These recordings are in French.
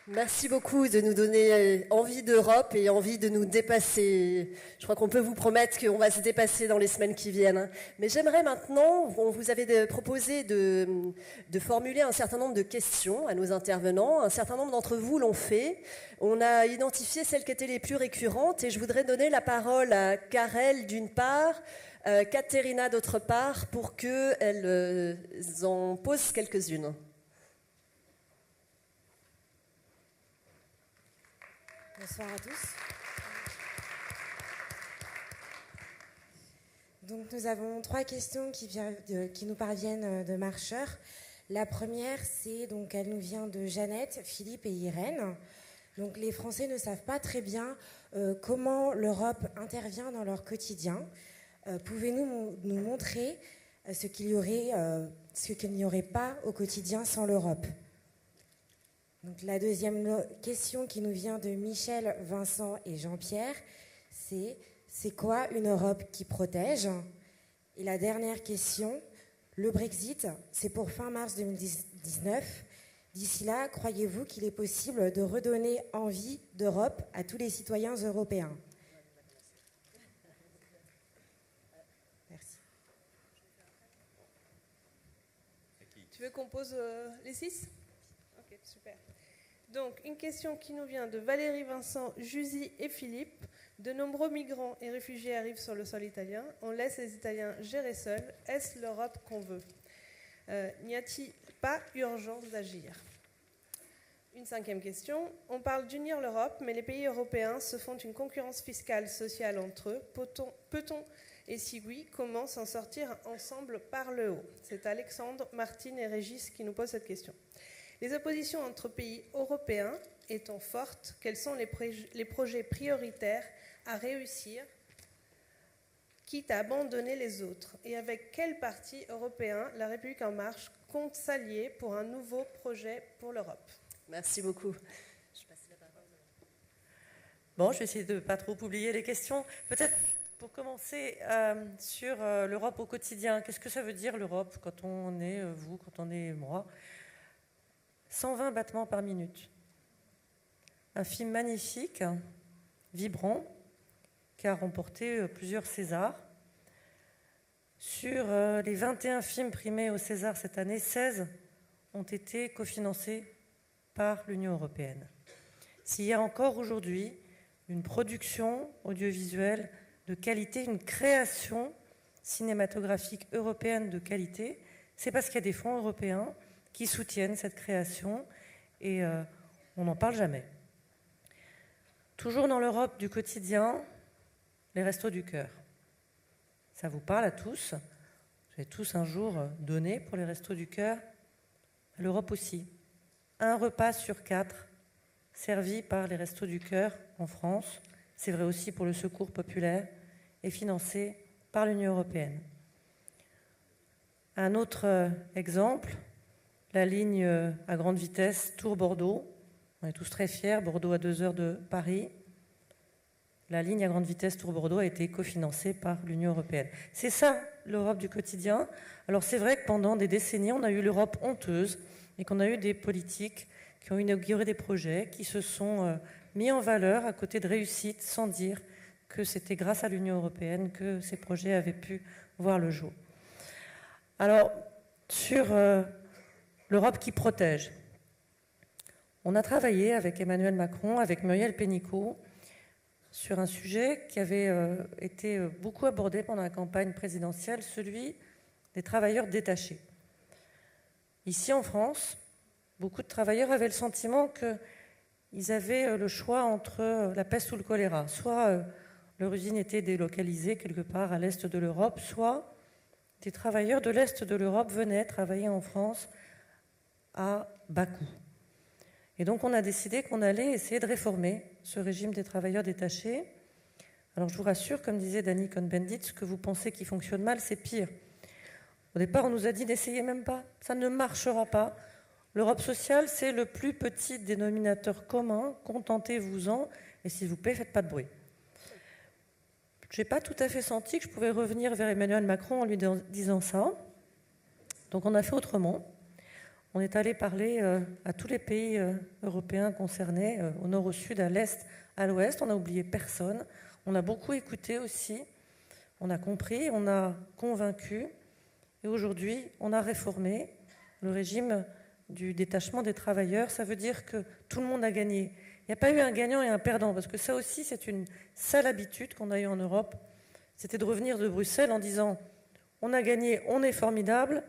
Merci beaucoup de nous donner envie d'Europe et envie de nous dépasser. Je crois qu'on peut vous promettre qu'on va se dépasser dans les semaines qui viennent. Mais j'aimerais maintenant, on vous avait proposé de formuler un certain nombre de questions à nos intervenants. Un certain nombre d'entre vous l'ont fait. On a identifié celles qui étaient les plus récurrentes et je voudrais donner la parole à Karel d'une part, Katerina d'autre part, pour qu'elles en posent quelques-unes. Bonsoir à tous. Donc nous avons 3 questions qui nous parviennent de marcheurs. La première, elle nous vient de Jeannette, Philippe et Irène. Donc les Français ne savent pas très bien comment l'Europe intervient dans leur quotidien. Pouvez-vous nous montrer ce qu'il n'y aurait pas au quotidien sans l'Europe ? Donc la deuxième question qui nous vient de Michel, Vincent et Jean-Pierre, c'est quoi une Europe qui protège ? Et la dernière question, le Brexit, c'est pour fin mars 2019. D'ici là, croyez-vous qu'il est possible de redonner envie d'Europe à tous les citoyens européens ? Merci. Tu veux qu'on pose les 6 ? Ok, super. Donc, une question qui nous vient de Valérie, Vincent, Jusy et Philippe. De nombreux migrants et réfugiés arrivent sur le sol italien. On laisse les Italiens gérer seuls. Est-ce l'Europe qu'on veut ? N'y a-t-il pas urgence d'agir ? Une 5e question. On parle d'unir l'Europe, mais les pays européens se font une concurrence fiscale, sociale entre eux. Peut-on, et si oui, comment s'en sortir ensemble par le haut ? C'est Alexandre, Martine et Régis qui nous posent cette question. Les oppositions entre pays européens étant fortes, quels sont les projets prioritaires à réussir, quitte à abandonner les autres ? Et avec quel parti européen La République En Marche compte s'allier pour un nouveau projet pour l'Europe ? Merci beaucoup. Bon, je vais essayer de ne pas trop oublier les questions. Peut-être pour commencer sur l'Europe au quotidien. Qu'est-ce que ça veut dire l'Europe quand on est vous, quand on est moi ? 120 battements par minute. Un film magnifique, vibrant, qui a remporté plusieurs Césars. Sur les 21 films primés au César cette année, 16 ont été cofinancés par l'Union européenne. S'il y a encore aujourd'hui une production audiovisuelle de qualité, une création cinématographique européenne de qualité, c'est parce qu'il y a des fonds européens qui soutiennent cette création et on n'en parle jamais. Toujours dans l'Europe du quotidien, les restos du cœur. Ça vous parle à tous ? Vous avez tous un jour donné pour les restos du cœur. L'Europe aussi. Un repas sur 4 servi par les restos du cœur en France, c'est vrai aussi pour le Secours populaire, est financé par l'Union européenne. Un autre exemple, la ligne à grande vitesse Tours-Bordeaux. On est tous très fiers, Bordeaux à 2 heures de Paris. La ligne à grande vitesse Tours-Bordeaux a été cofinancée par l'Union européenne. C'est ça, l'Europe du quotidien. Alors c'est vrai que pendant des décennies, on a eu l'Europe honteuse et qu'on a eu des politiques qui ont inauguré des projets, qui se sont mis en valeur à côté de réussite sans dire que c'était grâce à l'Union européenne que ces projets avaient pu voir le jour. Alors, sur l'Europe qui protège, on a travaillé avec Emmanuel Macron, avec Muriel Pénicaud, sur un sujet qui avait été beaucoup abordé pendant la campagne présidentielle, celui des travailleurs détachés. Ici en France, beaucoup de travailleurs avaient le sentiment qu'ils avaient le choix entre la peste ou le choléra. Soit leur usine était délocalisée quelque part à l'est de l'Europe, soit des travailleurs de l'est de l'Europe venaient travailler en France à bas coût. Et donc on a décidé qu'on allait essayer de réformer ce régime des travailleurs détachés. Alors je vous rassure, comme disait Dany Cohn-Bendit, ce que vous pensez qui fonctionne mal, c'est pire. Au départ, on nous a dit n'essayez même pas, ça ne marchera pas. L'Europe sociale, c'est le plus petit dénominateur commun, contentez-vous-en, et s'il vous plaît, faites pas de bruit. Je n'ai pas tout à fait senti que je pouvais revenir vers Emmanuel Macron en lui disant ça. Donc on a fait autrement. on est allé parler à tous les pays européens concernés, au nord, au sud, à l'est, à l'ouest. On n'a oublié personne. On a beaucoup écouté aussi. On a compris, on a convaincu. Et aujourd'hui, on a réformé le régime du détachement des travailleurs. Ça veut dire que tout le monde a gagné. Il n'y a pas eu un gagnant et un perdant, parce que ça aussi, c'est une sale habitude qu'on a eue en Europe. C'était de revenir de Bruxelles en disant « on a gagné, on est formidable,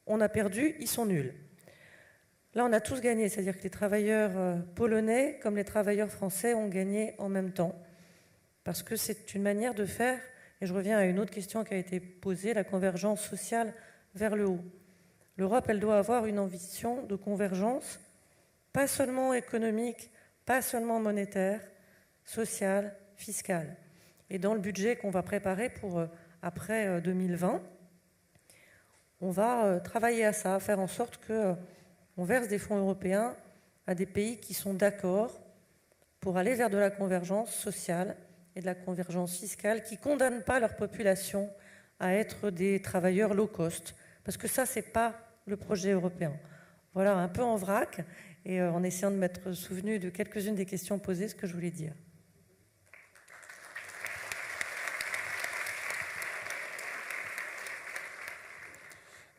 on a perdu, ils sont nuls ». Là, on a tous gagné, c'est-à-dire que les travailleurs polonais comme les travailleurs français ont gagné en même temps. Parce que c'est une manière de faire, et je reviens à une autre question qui a été posée, la convergence sociale vers le haut. L'Europe, elle doit avoir une ambition de convergence, pas seulement économique, pas seulement monétaire, sociale, fiscale. Et dans le budget qu'on va préparer pour après 2020, on va travailler à ça, faire en sorte qu'on verse des fonds européens à des pays qui sont d'accord pour aller vers de la convergence sociale et de la convergence fiscale, qui ne condamnent pas leur population à être des travailleurs low cost, parce que ça, ce n'est pas le projet européen. Voilà, un peu en vrac, et en essayant de m'être souvenu de quelques-unes des questions posées, ce que je voulais dire.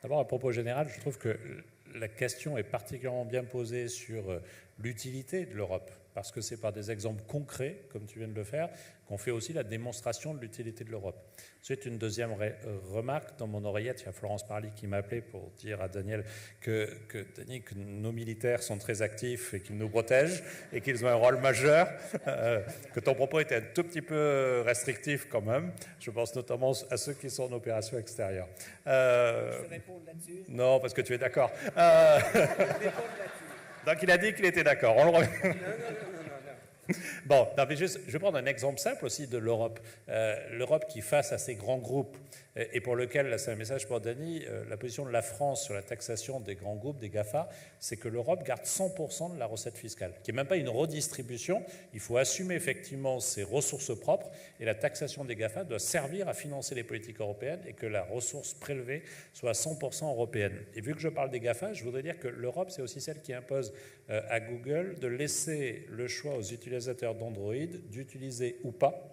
D'abord, à propos général, je trouve que la question est particulièrement bien posée sur l'utilité de l'Europe, parce que c'est par des exemples concrets, comme tu viens de le faire, qu'on fait aussi la démonstration de l'utilité de l'Europe. C'est une deuxième remarque. Dans mon oreillette, il y a Florence Parly qui m'a appelé pour dire à Daniel que nos militaires sont très actifs et qu'ils nous protègent et qu'ils ont un rôle majeur, que ton propos était un tout petit peu restrictif quand même. Je pense notamment à ceux qui sont en opération extérieure. Je peux répondre là-dessus? Non, parce que tu es d'accord. Je vais répondre là-dessus. Donc il a dit qu'il était d'accord. On le remet. Non. Bon, non, mais je vais prendre un exemple simple aussi de l'Europe. L'Europe qui, face à ces grands groupes, et pour lequel, là c'est un message pour Dany, la position de la France sur la taxation des grands groupes, des GAFA, c'est que l'Europe garde 100% de la recette fiscale, qui n'est même pas une redistribution. Il faut assumer effectivement ses ressources propres, et la taxation des GAFA doit servir à financer les politiques européennes et que la ressource prélevée soit 100% européenne. Et vu que je parle des GAFA, je voudrais dire que l'Europe, c'est aussi celle qui impose à Google de laisser le choix aux utilisateurs d'Android d'utiliser ou pas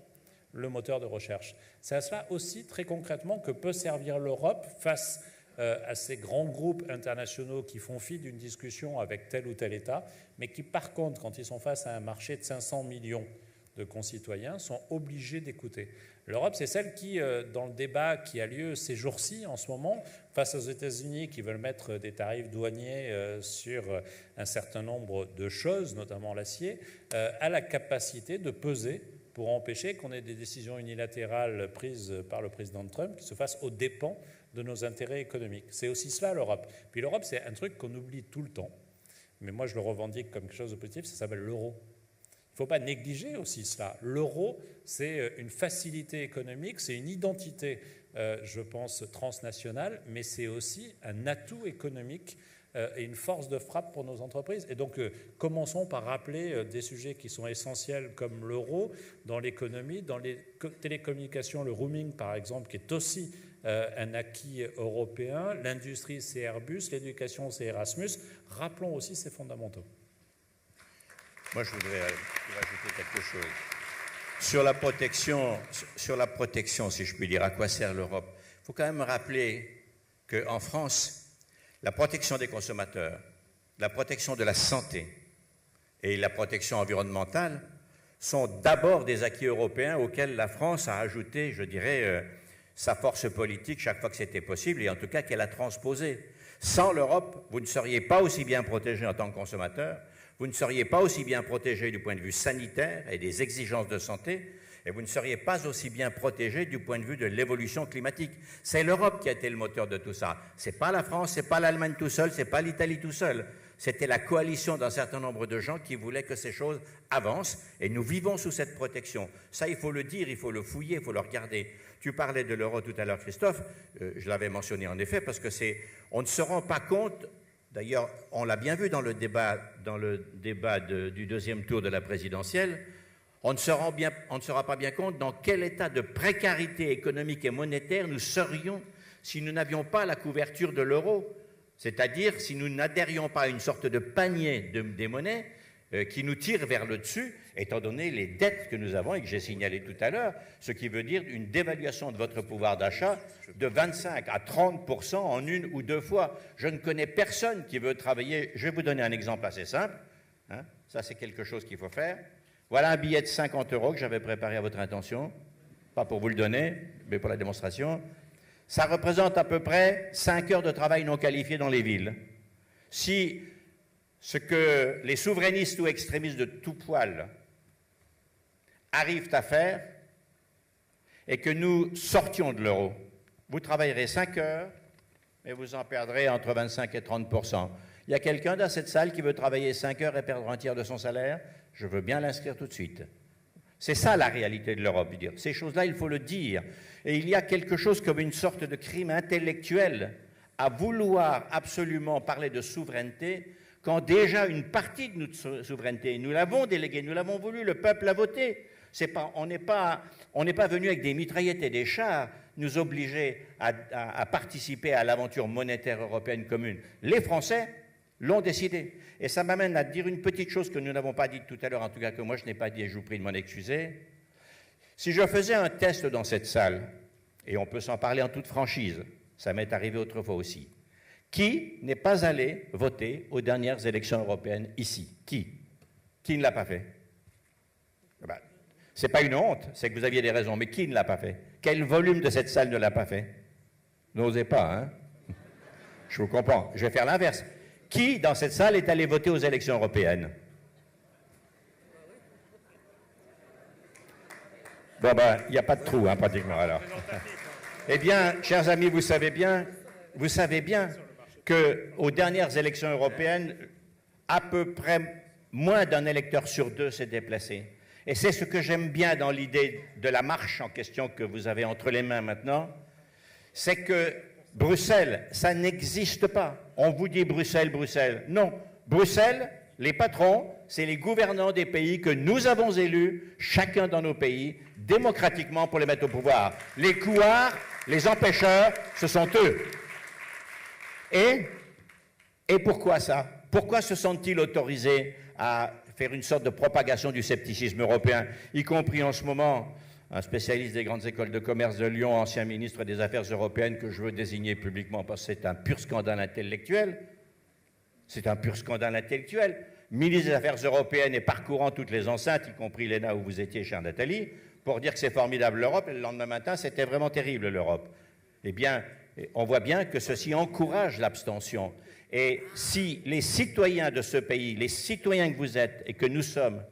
le moteur de recherche. C'est à cela aussi, très concrètement, que peut servir l'Europe face à ces grands groupes internationaux qui font fi d'une discussion avec tel ou tel État, mais qui, par contre, quand ils sont face à un marché de 500 millions de concitoyens, sont obligés d'écouter. L'Europe, c'est celle qui, dans le débat qui a lieu ces jours-ci, en ce moment, face aux États-Unis qui veulent mettre des tarifs douaniers sur un certain nombre de choses, notamment l'acier, a la capacité de peser pour empêcher qu'on ait des décisions unilatérales prises par le président Trump qui se fassent aux dépens de nos intérêts économiques. C'est aussi cela l'Europe. Puis l'Europe, c'est un truc qu'on oublie tout le temps, mais moi je le revendique comme quelque chose de positif, ça s'appelle l'euro. Il ne faut pas négliger aussi cela. L'euro, c'est une facilité économique, c'est une identité, je pense, transnationale, mais c'est aussi un atout économique et une force de frappe pour nos entreprises. Et donc, commençons par rappeler des sujets qui sont essentiels comme l'euro dans l'économie, dans les télécommunications, le roaming, par exemple, qui est aussi un acquis européen. L'industrie, c'est Airbus, l'éducation, c'est Erasmus. Rappelons aussi ces fondamentaux. Moi, je voudrais rajouter quelque chose. Sur la protection, si je puis dire, à quoi sert l'Europe? Il faut quand même rappeler qu'en France, la protection des consommateurs, la protection de la santé et la protection environnementale sont d'abord des acquis européens auxquels la France a ajouté, je dirais, sa force politique chaque fois que c'était possible, et en tout cas qu'elle a transposé. Sans l'Europe, vous ne seriez pas aussi bien protégé en tant que consommateur, vous ne seriez pas aussi bien protégé du point de vue sanitaire et des exigences de santé, et vous ne seriez pas aussi bien protégé du point de vue de l'évolution climatique. C'est l'Europe qui a été le moteur de tout ça. Ce n'est pas la France, ce n'est pas l'Allemagne tout seul, ce n'est pas l'Italie tout seul. C'était la coalition d'un certain nombre de gens qui voulaient que ces choses avancent, et nous vivons sous cette protection. Ça, il faut le dire, il faut le fouiller, il faut le regarder. Tu parlais de l'euro tout à l'heure, Christophe, je l'avais mentionné en effet, parce que on ne se rend pas compte. D'ailleurs, on l'a bien vu dans le débat du deuxième tour de la présidentielle, on ne se rend pas bien compte dans quel état de précarité économique et monétaire nous serions si nous n'avions pas la couverture de l'euro. C'est-à-dire si nous n'adhérions pas à une sorte de panier des monnaies qui nous tire vers le dessus, étant donné les dettes que nous avons et que j'ai signalées tout à l'heure, ce qui veut dire une dévaluation de votre pouvoir d'achat de 25 à 30% en une ou deux fois. Je ne connais personne qui veut travailler. Je vais vous donner un exemple assez simple. Hein. Ça, c'est quelque chose qu'il faut faire. Voilà un billet de 50 € que j'avais préparé à votre intention. Pas pour vous le donner, mais pour la démonstration. Ça représente à peu près 5 heures de travail non qualifié dans les villes. Si ce que les souverainistes ou extrémistes de tout poil arrivent à faire et que nous sortions de l'euro, vous travaillerez 5 heures, mais vous en perdrez entre 25 et 30%. Il y a quelqu'un dans cette salle qui veut travailler 5 heures et perdre un tiers de son salaire? Je veux bien l'inscrire tout de suite. C'est ça la réalité de l'Europe. Ces choses-là, il faut le dire. Et il y a quelque chose comme une sorte de crime intellectuel à vouloir absolument parler de souveraineté quand déjà une partie de notre souveraineté, nous l'avons déléguée, nous l'avons voulu, le peuple l'a voté. On n'est pas venu avec des mitraillettes et des chars nous obliger à participer à l'aventure monétaire européenne commune. Les Français l'ont décidé. Et ça m'amène à dire une petite chose que nous n'avons pas dite tout à l'heure, en tout cas que moi je n'ai pas dit et je vous prie de m'en excuser. Si je faisais un test dans cette salle, et on peut s'en parler en toute franchise, ça m'est arrivé autrefois aussi, qui n'est pas allé voter aux dernières élections européennes ici? Qui ne l'a pas fait? Ben, ce n'est pas une honte, c'est que vous aviez des raisons, mais qui ne l'a pas fait? Quel volume de cette salle ne l'a pas fait? N'osez pas, hein? Je vous comprends. Je vais faire l'inverse. Qui, dans cette salle, est allé voter aux élections européennes? Bon, ben, il n'y a pas de trou, hein, pratiquement, alors. Eh bien, chers amis, vous savez bien qu'aux dernières élections européennes, à peu près moins d'un électeur sur deux s'est déplacé. Et c'est ce que j'aime bien dans l'idée de la marche en question que vous avez entre les mains maintenant, c'est que Bruxelles, ça n'existe pas. On vous dit Bruxelles, Bruxelles. Non, Bruxelles, les patrons, c'est les gouvernants des pays que nous avons élus, chacun dans nos pays, démocratiquement pour les mettre au pouvoir. Les couards, les empêcheurs, ce sont eux. Et pourquoi ça? Pourquoi se sentent-ils autorisés à faire une sorte de propagation du scepticisme européen, y compris en ce moment un spécialiste des grandes écoles de commerce de Lyon, ancien ministre des Affaires européennes, que je veux désigner publiquement parce que c'est un pur scandale intellectuel. C'est un pur scandale intellectuel. Ministre des Affaires européennes et parcourant toutes les enceintes, y compris l'ENA où vous étiez, chère Nathalie, pour dire que c'est formidable l'Europe, et le lendemain matin, c'était vraiment terrible l'Europe. Eh bien, on voit bien que ceci encourage l'abstention. Et si les citoyens de ce pays, les citoyens que vous êtes et que nous sommes,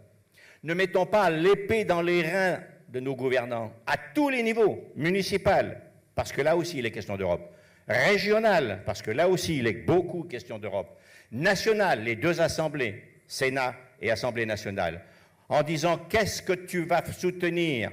ne mettons pas l'épée dans les reins de nos gouvernants, à tous les niveaux, municipal, parce que là aussi il est question d'Europe, régional, parce que là aussi il est beaucoup question d'Europe, national, les deux assemblées, Sénat et Assemblée nationale, en disant qu'est-ce que tu vas soutenir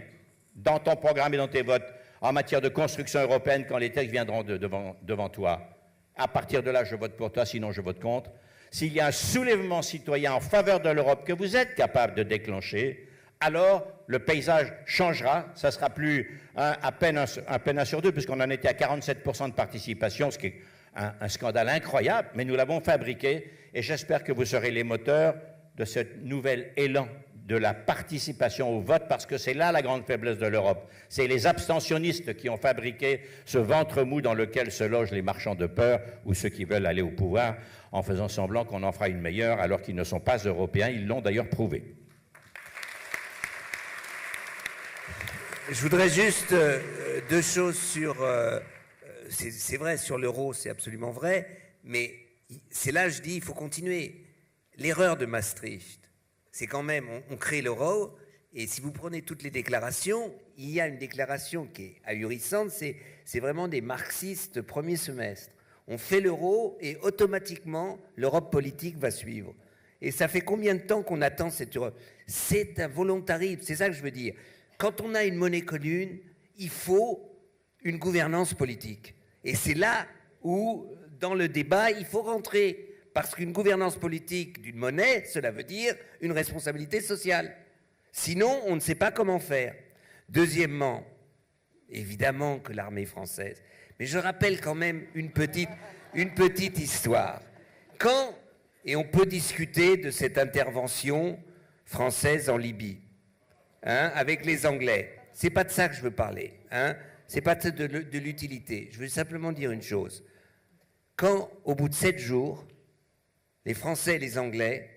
dans ton programme et dans tes votes en matière de construction européenne quand les textes viendront devant toi. À partir de là, je vote pour toi, sinon je vote contre. S'il y a un soulèvement citoyen en faveur de l'Europe que vous êtes capable de déclencher, alors le paysage changera, ça ne sera plus à peine un sur deux, puisqu'on en était à 47% de participation, ce qui est un scandale incroyable, mais nous l'avons fabriqué, et j'espère que vous serez les moteurs de ce nouvel élan de la participation au vote, parce que c'est là la grande faiblesse de l'Europe. C'est les abstentionnistes qui ont fabriqué ce ventre mou dans lequel se logent les marchands de peur ou ceux qui veulent aller au pouvoir en faisant semblant qu'on en fera une meilleure alors qu'ils ne sont pas européens. Ils l'ont d'ailleurs prouvé. Je voudrais juste deux choses sur... c'est vrai, sur l'euro, c'est absolument vrai, mais c'est là, je dis, il faut continuer. L'erreur de Maastricht, c'est quand même, on crée l'euro, et si vous prenez toutes les déclarations, il y a une déclaration qui est ahurissante, c'est vraiment des marxistes premier semestre. On fait l'euro et automatiquement, l'Europe politique va suivre. Et ça fait combien de temps qu'on attend cette Europe? C'est un volontarisme, c'est ça que je veux dire. Quand on a une monnaie commune, il faut une gouvernance politique. Et c'est là où, dans le débat, il faut rentrer. Parce qu'une gouvernance politique d'une monnaie, cela veut dire une responsabilité sociale. Sinon, on ne sait pas comment faire. Deuxièmement, évidemment que l'armée française. Mais je rappelle quand même une petite une petite histoire. Quand, et on peut discuter de cette intervention française en Libye, hein, avec les Anglais. C'est pas de ça que je veux parler, hein. C'est pas de l'utilité. Je veux simplement dire une chose. Quand, au bout de 7 jours, les Français et les Anglais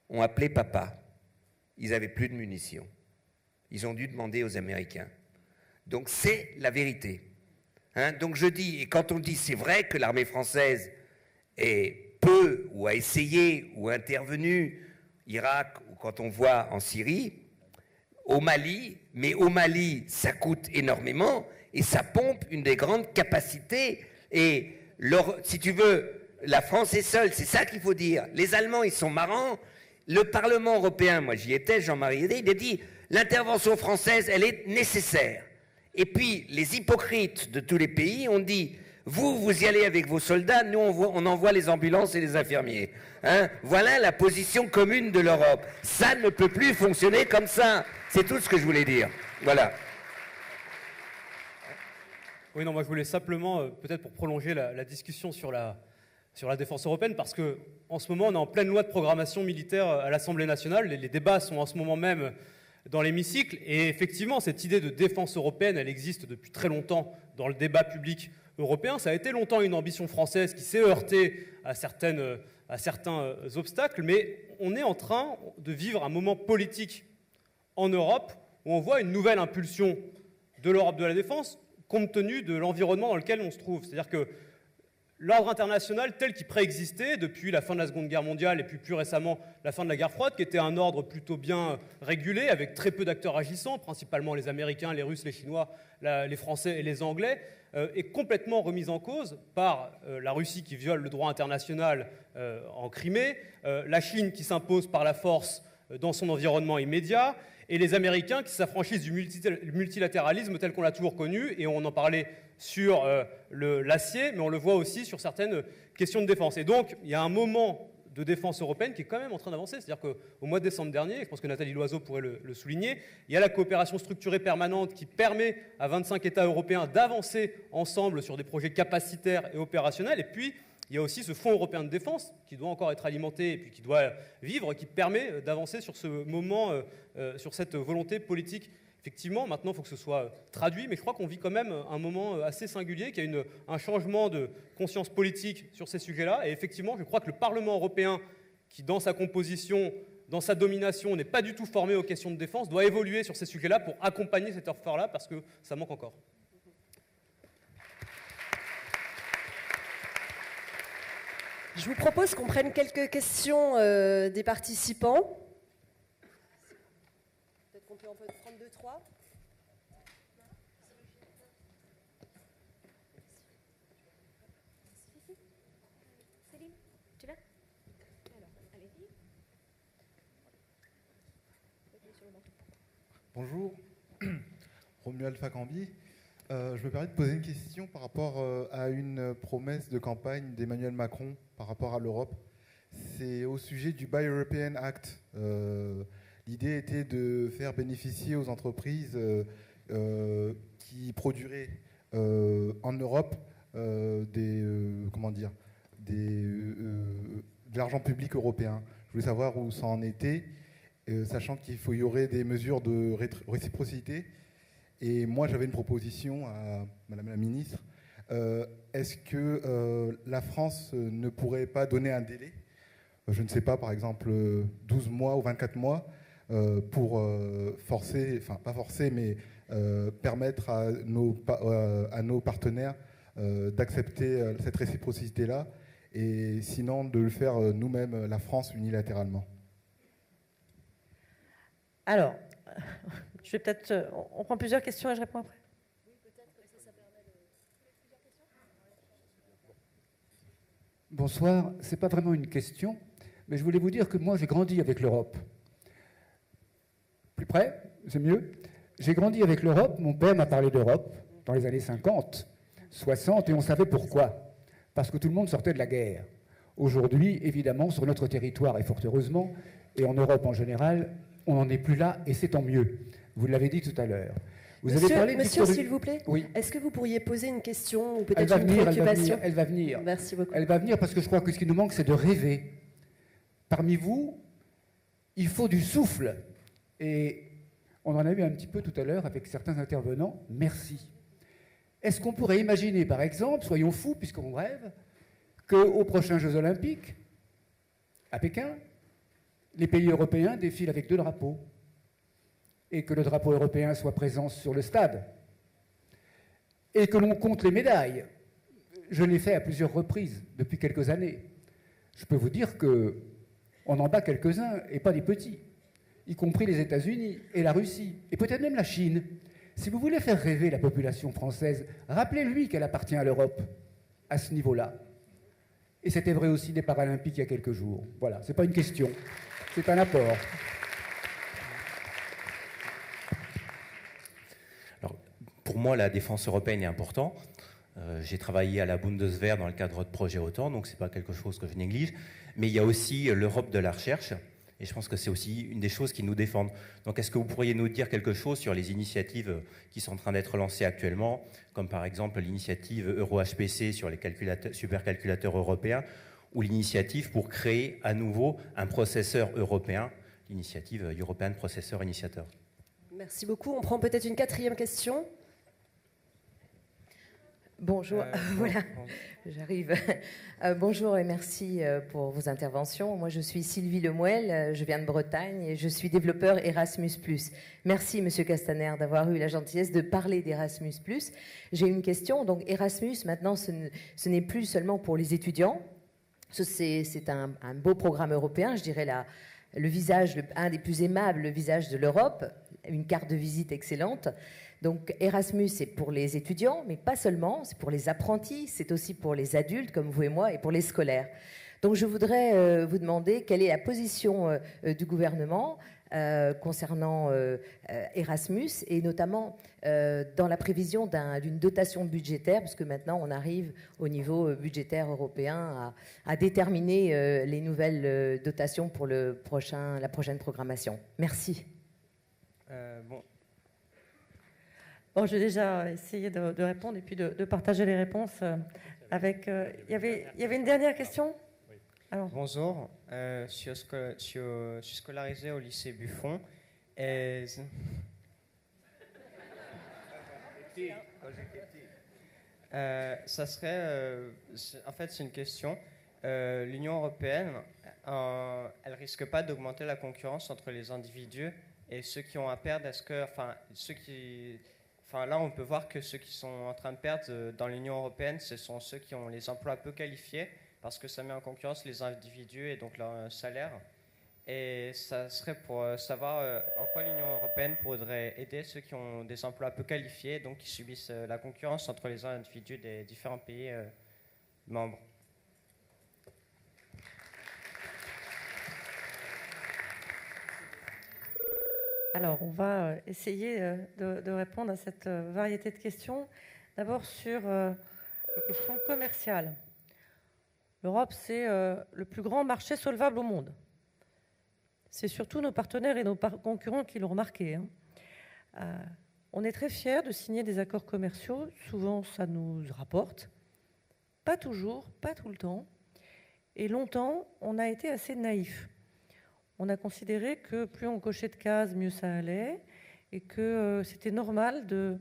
ont appelé papa, ils n'avaient plus de munitions. Ils ont dû demander aux Américains. Donc c'est la vérité. Hein, donc je dis, et quand on dit c'est vrai que l'armée française est peu ou a essayé ou intervenu Irak ou quand on voit en Syrie, au Mali, mais au Mali ça coûte énormément et ça pompe une des grandes capacités et si tu veux, la France est seule, c'est ça qu'il faut dire. Les Allemands ils sont marrants, le Parlement européen, moi j'y étais, Jean-Marie Hidé, il a dit l'intervention française elle est nécessaire. Et puis, les hypocrites de tous les pays ont dit « Vous y allez avec vos soldats, nous, on envoie les ambulances et les infirmiers. Hein » Voilà la position commune de l'Europe. Ça ne peut plus fonctionner comme ça. C'est tout ce que je voulais dire. Voilà. Oui, non, moi, je voulais simplement, peut-être pour prolonger la discussion sur la défense européenne, parce qu'en ce moment, on est en pleine loi de programmation militaire à l'Assemblée nationale. Les débats sont en ce moment même dans l'hémicycle. Et effectivement, cette idée de défense européenne, elle existe depuis très longtemps dans le débat public européen. Ça a été longtemps une ambition française qui s'est heurtée à certains obstacles, mais on est en train de vivre un moment politique en Europe où on voit une nouvelle impulsion de l'Europe de la défense compte tenu de l'environnement dans lequel on se trouve. C'est-à-dire que l'ordre international tel qu'il préexistait depuis la fin de la Seconde Guerre mondiale et puis plus récemment la fin de la guerre froide, qui était un ordre plutôt bien régulé, avec très peu d'acteurs agissants, principalement les Américains, les Russes, les Chinois, les Français et les Anglais, est complètement remise en cause par la Russie qui viole le droit international en Crimée, la Chine qui s'impose par la force dans son environnement immédiat, et les Américains qui s'affranchissent du multilatéralisme tel qu'on l'a toujours connu, et on en parlait sur l'acier, mais on le voit aussi sur certaines questions de défense. Et donc, il y a un moment de défense européenne qui est quand même en train d'avancer. C'est-à-dire qu'au mois de décembre dernier, je pense que Nathalie Loiseau pourrait le souligner, il y a la coopération structurée permanente qui permet à 25 États européens d'avancer ensemble sur des projets capacitaires et opérationnels. Et puis, il y a aussi ce Fonds européen de défense qui doit encore être alimenté et puis qui doit vivre, qui permet d'avancer sur ce moment, sur cette volonté politique. Effectivement, maintenant, il faut que ce soit traduit, mais je crois qu'on vit quand même un moment assez singulier, qu'il y a un changement de conscience politique sur ces sujets-là. Et effectivement, je crois que le Parlement européen, qui dans sa composition, dans sa domination, n'est pas du tout formé aux questions de défense, doit évoluer sur ces sujets-là pour accompagner cet effort-là, parce que ça manque encore. Je vous propose qu'on prenne quelques questions des participants. Peut-être qu'on peut en prendre 2, 3. Céline, tu l'as ? Alors, allez-y. Bonjour, Romuald Facambi. Je me permets de poser une question par rapport à une promesse de campagne d'Emmanuel Macron par rapport à l'Europe. C'est au sujet du Buy European Act. L'idée était de faire bénéficier aux entreprises qui produiraient en Europe de l'argent public européen. Je voulais savoir où ça en était, sachant qu'il y aurait des mesures de réciprocité. Et moi, j'avais une proposition à Madame la Ministre. Est-ce que la France ne pourrait pas donner un délai, je ne sais pas, par exemple 12 mois ou 24 mois, pour forcer, enfin pas forcer, mais permettre à nos partenaires d'accepter cette réciprocité-là, et sinon de le faire nous-mêmes, la France, unilatéralement. Alors, je vais peut-être... On prend plusieurs questions et je réponds après. Oui, peut-être, comme ça permet de... Plusieurs questions ? Bonsoir, ce n'est pas vraiment une question, mais je voulais vous dire que moi j'ai grandi avec l'Europe. Plus près, c'est mieux. J'ai grandi avec l'Europe, mon père m'a parlé d'Europe dans les années 50, 60, et on savait pourquoi. Parce que tout le monde sortait de la guerre. Aujourd'hui, évidemment, sur notre territoire, et fort heureusement, et en Europe en général, on n'en est plus là, et c'est tant mieux. Vous l'avez dit tout à l'heure. Vous avez parlé de Monsieur, Victor s'il vous plaît, Oui. est-ce que vous pourriez poser une question ou Elle peut-être va une venir, préoccupation? elle va venir. Merci beaucoup. Elle va venir parce que je crois que ce qui nous manque, c'est de rêver. Parmi vous, il faut du souffle. Et on en a eu un petit peu tout à l'heure avec certains intervenants. Merci. Est-ce qu'on pourrait imaginer, par exemple, soyons fous puisqu'on rêve, qu'aux prochains Jeux Olympiques, à Pékin, les pays européens défilent avec 2 drapeaux et que le drapeau européen soit présent sur le stade et que l'on compte les médailles. Je l'ai fait à plusieurs reprises depuis quelques années. Je peux vous dire qu'on en bat quelques-uns et pas des petits, y compris les États-Unis et la Russie et peut-être même la Chine. Si vous voulez faire rêver la population française, rappelez-lui qu'elle appartient à l'Europe à ce niveau-là. Et c'était vrai aussi des Paralympiques il y a quelques jours. Voilà, c'est pas une question, c'est un apport. Alors, pour moi, la défense européenne est importante. J'ai travaillé à la Bundeswehr dans le cadre de projets OTAN, donc ce n'est pas quelque chose que je néglige. Mais il y a aussi l'Europe de la recherche, et je pense que c'est aussi une des choses qui nous défendent. Donc est-ce que vous pourriez nous dire quelque chose sur les initiatives qui sont en train d'être lancées actuellement, comme par exemple l'initiative EuroHPC sur les supercalculateurs européens, ou l'initiative pour créer à nouveau un processeur européen, l'initiative European Processor Initiator? Merci beaucoup. On prend peut-être une 4e question. Bonjour, voilà, j'arrive. Bonjour et merci pour vos interventions. Moi, je suis Sylvie Lemuel, je viens de Bretagne et je suis développeur Erasmus+. Merci, Monsieur Castaner, d'avoir eu la gentillesse de parler d'Erasmus+. J'ai une question. Donc, Erasmus, maintenant, ce n'est plus seulement pour les étudiants. C'est un beau programme européen, je dirais le visage, un des plus aimables visages de l'Europe, une carte de visite excellente. Donc Erasmus, c'est pour les étudiants, mais pas seulement, c'est pour les apprentis, c'est aussi pour les adultes comme vous et moi et pour les scolaires. Donc je voudrais vous demander quelle est la position du gouvernement concernant Erasmus et notamment dans la prévision d'une dotation budgétaire, parce que maintenant on arrive au niveau budgétaire européen à déterminer les nouvelles dotations pour la prochaine programmation. Merci. Bon, j'ai déjà essayé de répondre et puis de partager les réponses avec... Il y avait une dernière question? Alors. Bonjour, je suis scolarisé au lycée Buffon et... ça serait... en fait, c'est une question. L'Union européenne, elle risque pas d'augmenter la concurrence entre les individus et ceux qui ont à perdre? Est-ce que... là, on peut voir que ceux qui sont en train de perdre dans l'Union européenne, ce sont ceux qui ont les emplois peu qualifiés, parce que ça met en concurrence les individus et donc leur salaire. Et ça serait pour savoir en quoi l'Union européenne pourrait aider ceux qui ont des emplois peu qualifiés, donc qui subissent la concurrence entre les individus des différents pays membres. Alors, on va essayer de répondre à cette variété de questions. D'abord sur les questions commerciales. L'Europe, c'est le plus grand marché solvable au monde. C'est surtout nos partenaires et nos concurrents qui l'ont remarqué. On est très fiers de signer des accords commerciaux. Souvent, ça nous rapporte. Pas toujours, pas tout le temps. Et longtemps, on a été assez naïfs. On a considéré que plus on cochait de cases, mieux ça allait, et que c'était normal de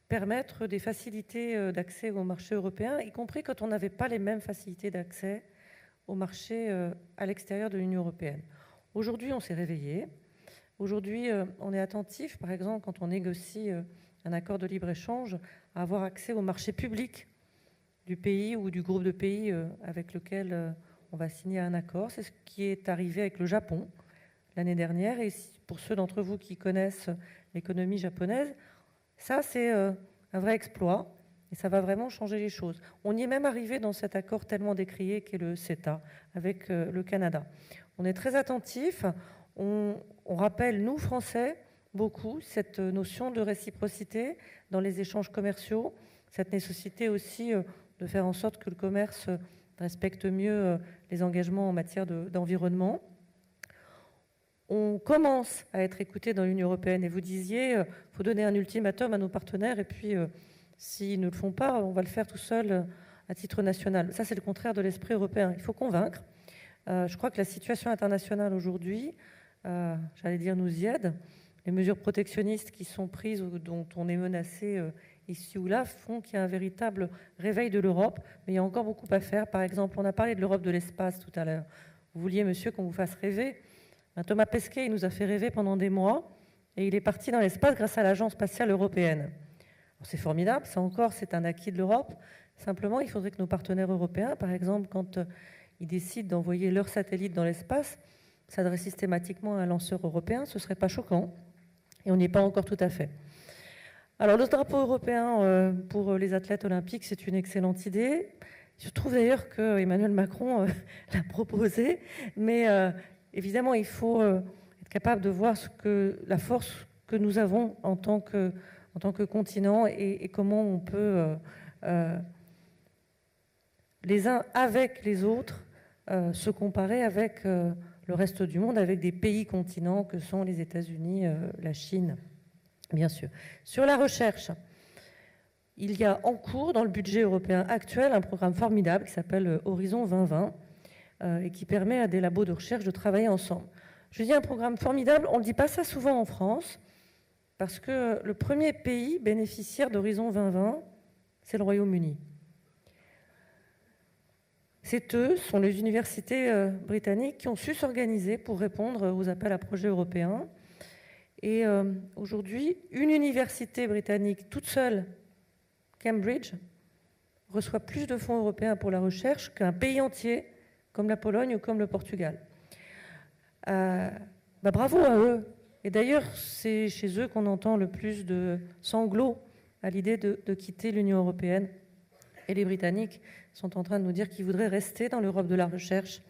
permettre des facilités d'accès au marché européen, y compris quand on n'avait pas les mêmes facilités d'accès au marché à l'extérieur de l'Union européenne. Aujourd'hui, on s'est réveillé. Aujourd'hui, on est attentif, par exemple, quand on négocie un accord de libre-échange, à avoir accès au marché public du pays ou du groupe de pays avec lequel on va signer un accord. C'est ce qui est arrivé avec le Japon l'année dernière. Et pour ceux d'entre vous qui connaissent l'économie japonaise, ça, c'est un vrai exploit. Et ça va vraiment changer les choses. On y est même arrivé dans cet accord tellement décrié qu'est le CETA avec le Canada. On est très attentifs. On rappelle, nous, Français, beaucoup cette notion de réciprocité dans les échanges commerciaux, cette nécessité aussi de faire en sorte que le commerce respecte mieux les engagements en matière d'environnement. On commence à être écouté dans l'Union européenne. Et vous disiez, il faut donner un ultimatum à nos partenaires, et puis s'ils ne le font pas, on va le faire tout seul à titre national. Ça, c'est le contraire de l'esprit européen. Il faut convaincre. Je crois que la situation internationale aujourd'hui, j'allais dire, nous y aide. Les mesures protectionnistes qui sont prises, dont on est menacé ici ou là, font qu'il y a un véritable réveil de l'Europe. Mais il y a encore beaucoup à faire. Par exemple, on a parlé de l'Europe de l'espace tout à l'heure. Vous vouliez, monsieur, qu'on vous fasse rêver. Thomas Pesquet, il nous a fait rêver pendant des mois, et il est parti dans l'espace grâce à l'Agence spatiale européenne. C'est formidable, ça encore, c'est un acquis de l'Europe. Simplement, il faudrait que nos partenaires européens, par exemple, quand ils décident d'envoyer leurs satellites dans l'espace, s'adressent systématiquement à un lanceur européen, ce ne serait pas choquant. Et on n'y est pas encore tout à fait. Alors, le drapeau européen pour les athlètes olympiques, c'est une excellente idée. Je trouve d'ailleurs que Emmanuel Macron l'a proposé, mais évidemment, il faut être capable de voir la force que nous avons en tant que continent et comment on peut, les uns avec les autres, se comparer avec le reste du monde, avec des pays continents que sont les États-Unis, la Chine, bien sûr. Sur la recherche, il y a en cours, dans le budget européen actuel, un programme formidable qui s'appelle Horizon 2020 et qui permet à des labos de recherche de travailler ensemble. Je dis un programme formidable, on ne dit pas ça souvent en France, parce que le premier pays bénéficiaire d'Horizon 2020, c'est le Royaume-Uni. C'est eux, ce sont les universités britanniques qui ont su s'organiser pour répondre aux appels à projets européens. Et aujourd'hui, une université britannique toute seule, Cambridge, reçoit plus de fonds européens pour la recherche qu'un pays entier comme la Pologne ou comme le Portugal. Bravo à eux. Et d'ailleurs, c'est chez eux qu'on entend le plus de sanglots à l'idée de quitter l'Union européenne. Et les Britanniques sont en train de nous dire qu'ils voudraient rester dans l'Europe de la recherche,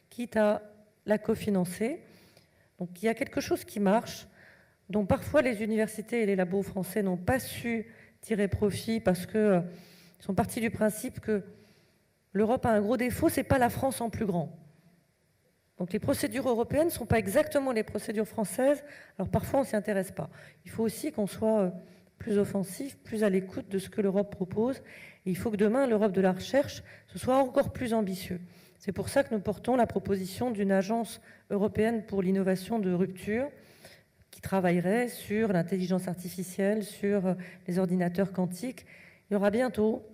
quitte à la cofinancer. Donc il y a quelque chose qui marche, dont parfois les universités et les labos français n'ont pas su tirer profit parce qu'ils sont partis du principe que l'Europe a un gros défaut, ce n'est pas la France en plus grand. Donc les procédures européennes ne sont pas exactement les procédures françaises, alors parfois on ne s'y intéresse pas. Il faut aussi qu'on soit plus offensif, plus à l'écoute de ce que l'Europe propose. Et il faut que demain, l'Europe de la recherche, ce soit encore plus ambitieux. C'est pour ça que nous portons la proposition d'une agence européenne pour l'innovation de rupture qui travaillerait sur l'intelligence artificielle, sur les ordinateurs quantiques. Il y aura bientôt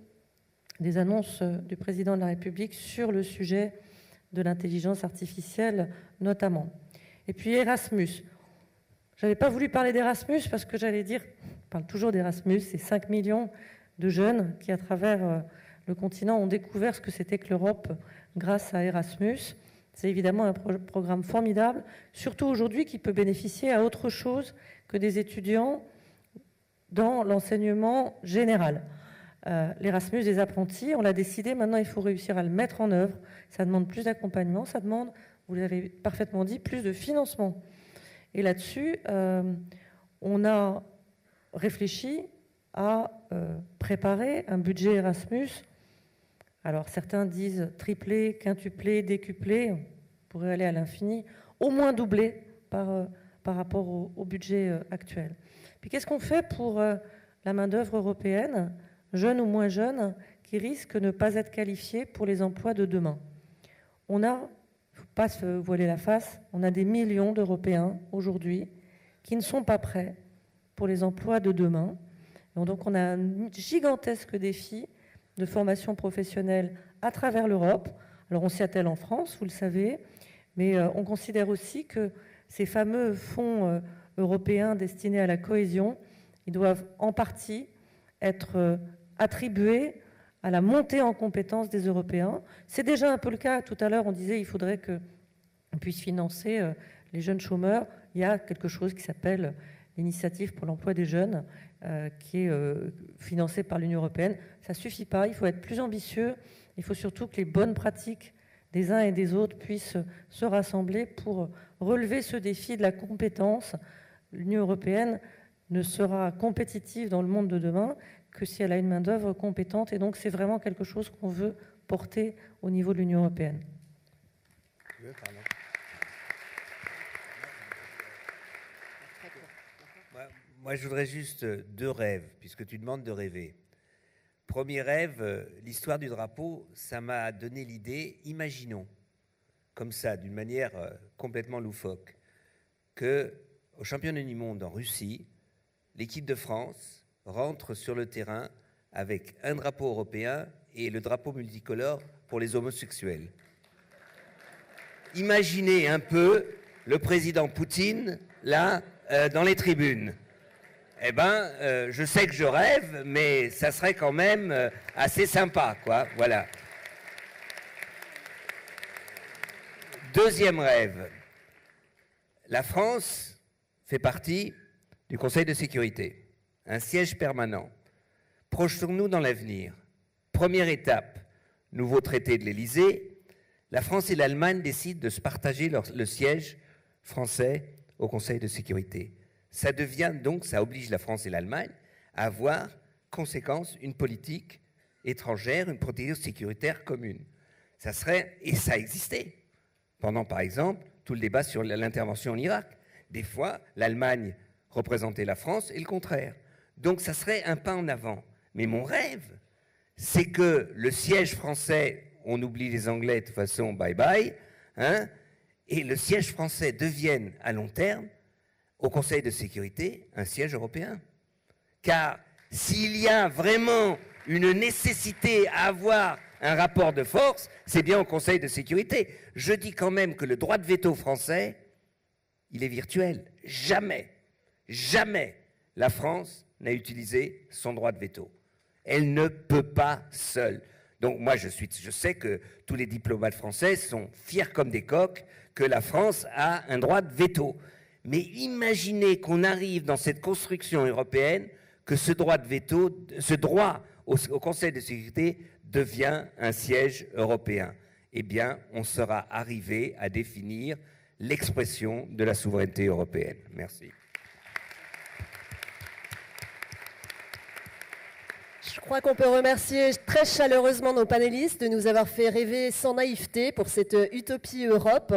des annonces du président de la République sur le sujet de l'intelligence artificielle notamment. Et puis Erasmus. Je n'avais pas voulu parler d'Erasmus parce que j'allais dire, on parle toujours d'Erasmus, c'est 5 millions de jeunes qui, à travers le continent, ont découvert ce que c'était que l'Europe grâce à Erasmus. C'est évidemment un programme formidable, surtout aujourd'hui qui peut bénéficier à autre chose que des étudiants dans l'enseignement général. L'Erasmus des apprentis, on l'a décidé, maintenant il faut réussir à le mettre en œuvre. Ça demande plus d'accompagnement, ça demande, vous l'avez parfaitement dit, plus de financement. Et là-dessus, on a réfléchi à préparer un budget Erasmus. Alors certains disent triplé, quintuplé, décuplé, on pourrait aller à l'infini, au moins doublé par rapport au budget actuel. Puis qu'est-ce qu'on fait pour la main-d'œuvre européenne, jeune ou moins jeune, qui risque de ne pas être qualifiée pour les emplois de demain? On a, il ne faut pas se voiler la face, on a des millions d'Européens aujourd'hui qui ne sont pas prêts pour les emplois de demain. Et donc on a un gigantesque défi de formation professionnelle à travers l'Europe. Alors on s'y attelle en France, vous le savez, mais on considère aussi que ces fameux fonds européens destinés à la cohésion, ils doivent en partie être attribués à la montée en compétences des Européens. C'est déjà un peu le cas. Tout à l'heure, on disait qu'il faudrait qu'on puisse financer les jeunes chômeurs. Il y a quelque chose qui s'appelle l'initiative pour l'emploi des jeunes, qui est financée par l'Union européenne. Ça ne suffit pas, il faut être plus ambitieux. Il faut surtout que les bonnes pratiques des uns et des autres puissent se rassembler pour relever ce défi de la compétence. L'Union européenne ne sera compétitive dans le monde de demain que si elle a une main-d'œuvre compétente. Et donc, c'est vraiment quelque chose qu'on veut porter au niveau de l'Union européenne. Moi, je voudrais juste 2 rêves, puisque tu demandes de rêver. Premier rêve, l'histoire du drapeau, ça m'a donné l'idée, imaginons, comme ça, d'une manière complètement loufoque, qu'au championnat du monde en Russie, l'équipe de France rentre sur le terrain avec un drapeau européen et le drapeau multicolore pour les homosexuels. Imaginez un peu le président Poutine, là, dans les tribunes. Eh bien, je sais que je rêve, mais ça serait quand même assez sympa, quoi. Voilà. Deuxième rêve. La France fait partie du Conseil de sécurité, un siège permanent. Projetons-nous dans l'avenir. Première étape, nouveau traité de l'Élysée. La France et l'Allemagne décident de se partager le siège français au Conseil de sécurité. Ça devient donc, ça oblige la France et l'Allemagne à avoir, conséquence, une politique étrangère, une politique sécuritaire commune. Ça serait, et ça existait, pendant par exemple tout le débat sur l'intervention en Irak. Des fois, l'Allemagne représentait la France et le contraire. Donc ça serait un pas en avant. Mais mon rêve, c'est que le siège français, on oublie les Anglais de toute façon, bye bye, hein, et le siège français devienne à long terme, au Conseil de sécurité, un siège européen. Car s'il y a vraiment une nécessité à avoir un rapport de force, c'est bien au Conseil de sécurité. Je dis quand même que le droit de veto français, il est virtuel. Jamais, jamais la France n'a utilisé son droit de veto. Elle ne peut pas seule. Donc moi, je sais que tous les diplomates français sont fiers comme des coqs que la France a un droit de veto. Mais imaginez qu'on arrive dans cette construction européenne que ce droit de veto, ce droit au Conseil de sécurité devient un siège européen. Eh bien, on sera arrivé à définir l'expression de la souveraineté européenne. Merci. Je crois qu'on peut remercier très chaleureusement nos panélistes de nous avoir fait rêver sans naïveté pour cette utopie Europe.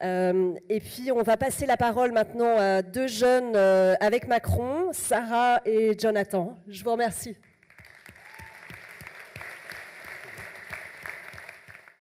Et puis on va passer la parole maintenant à 2 jeunes avec Macron, Sarah et Jonathan. Je vous remercie.